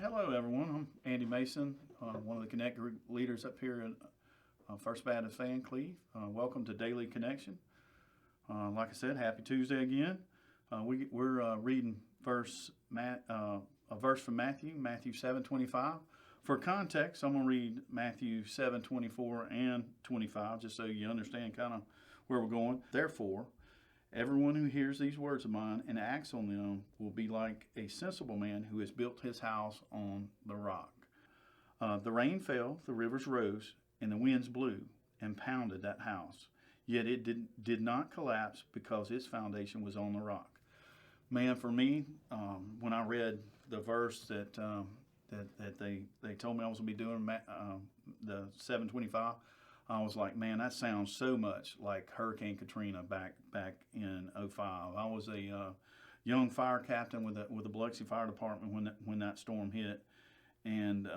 Hello, everyone. I'm Andy Mason, one of the Connect Group leaders up here at First Baptist Van Cleve. Welcome to Daily Connection. Like I said, happy Tuesday again. We're reading a verse from Matthew 7:25. For context, I'm going to read Matthew 7:24 and 25, just so you understand kind of where we're going. Therefore, everyone who hears these words of mine and acts on them will be like a sensible man who has built his house on the rock. The rain fell, the rivers rose, and the winds blew and pounded that house. Yet it did not collapse because its foundation was on the rock. Man, for me, when I read the verse that they told me I was going to be doing, the 725, I was like, man, that sounds so much like Hurricane Katrina back in '05. I was a young fire captain with the Biloxi Fire Department when that storm hit, and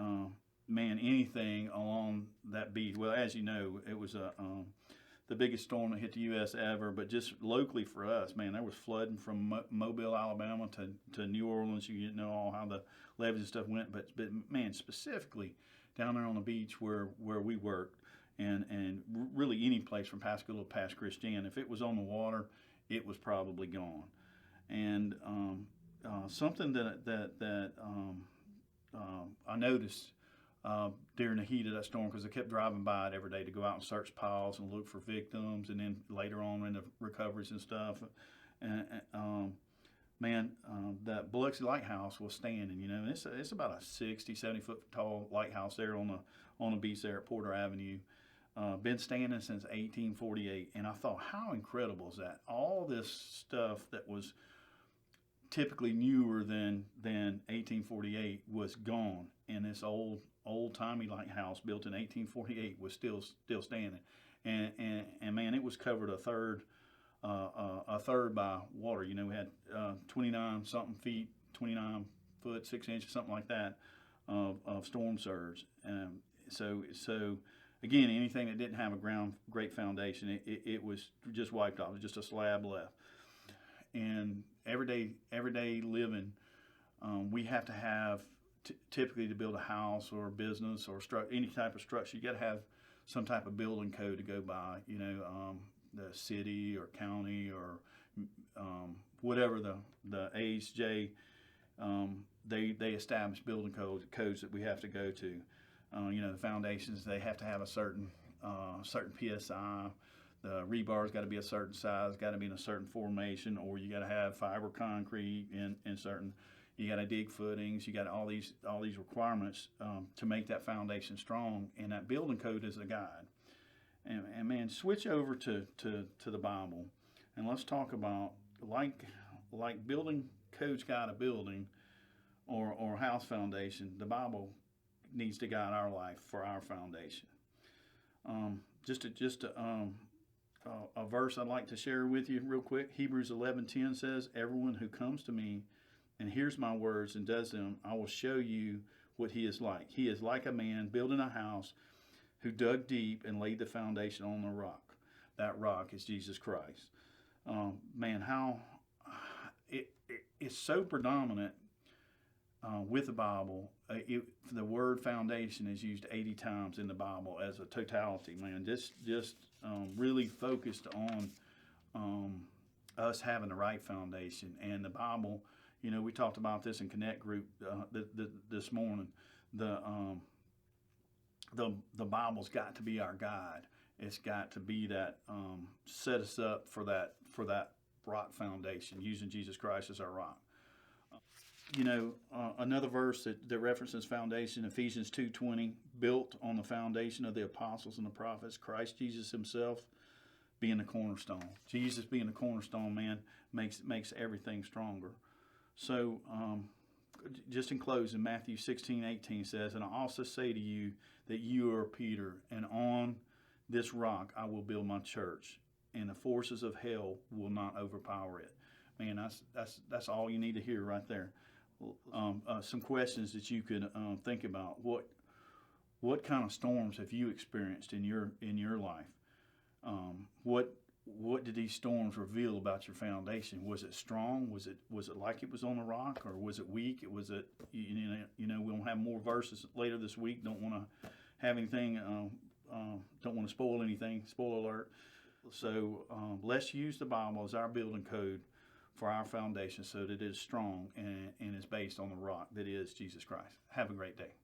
man, anything along that beach. Well, as you know, it was the biggest storm that hit the U.S. ever. But just locally for us, man, there was flooding from Mobile, Alabama to New Orleans. You know all how the levees and stuff went, but man, specifically down there on the beach where we worked. And really any place from Pascagoula past Christian, if it was on the water, it was probably gone. And something that I noticed during the heat of that storm, because I kept driving by it every day to go out and search piles and look for victims, and then later on in the recoveries and stuff. And that Biloxi Lighthouse was standing. You know, it's about a 60, 70 foot tall lighthouse there on the beach there at Porter Avenue. Been standing since 1848, and I thought, how incredible is that? All this stuff that was typically newer than 1848 was gone, and this old-timey lighthouse built in 1848 was still standing, and man, it was covered a third by water. You know, we had 29 something feet, 29 foot 6 inches, something like that of storm surge. So again, anything that didn't have a great foundation, it was just wiped off. It was just a slab left. And everyday living, we have to have, typically to build a house or a business or any type of structure, you got to have some type of building code to go by. You know, the city or county or whatever the AHJ, they establish building codes that we have to go to. You know, the foundations, they have to have a certain PSI. The rebar's got to be a certain size, got to be in a certain formation, or you got to have fiber concrete in certain. You got to dig footings. You got all these requirements to make that foundation strong. And that building code is a guide. And man, switch over to the Bible, and let's talk about like building codes guide a building or house foundation. The Bible needs to guide our life for our foundation. A verse I'd like to share with you real quick. Hebrews 11:10 says, "Everyone who comes to me and hears my words and does them, I will show you what he is like. He is like a man building a house who dug deep and laid the foundation on the rock." That rock is Jesus Christ. Man, how it's so predominant with the Bible. The word foundation is used 80 times in the Bible as a totality, man. Just really focused on us having the right foundation. And the Bible, you know, we talked about this in Connect Group this morning. The Bible's got to be our guide. It's got to be that set us up for that rock foundation, using Jesus Christ as our rock. You know, another verse that references foundation, Ephesians 2:20, built on the foundation of the apostles and the prophets, Christ Jesus himself being the cornerstone. Jesus being the cornerstone, man, makes everything stronger. So just in closing, Matthew 16:18 says, "And I also say to you that you are Peter, and on this rock I will build my church, and the forces of hell will not overpower it." Man, that's all you need to hear right there. Some questions that you could think about. What kind of storms have you experienced in your life? What what did these storms reveal about your foundation? Was it strong? Was it like it was on the rock, or was it weak? Was it we'll have more verses later this week. Don't want to have anything. Don't want to spoil anything. Spoiler alert. So let's use the Bible as our building code for our foundation, so that it is strong and is based on the rock that is Jesus Christ. Have a great day.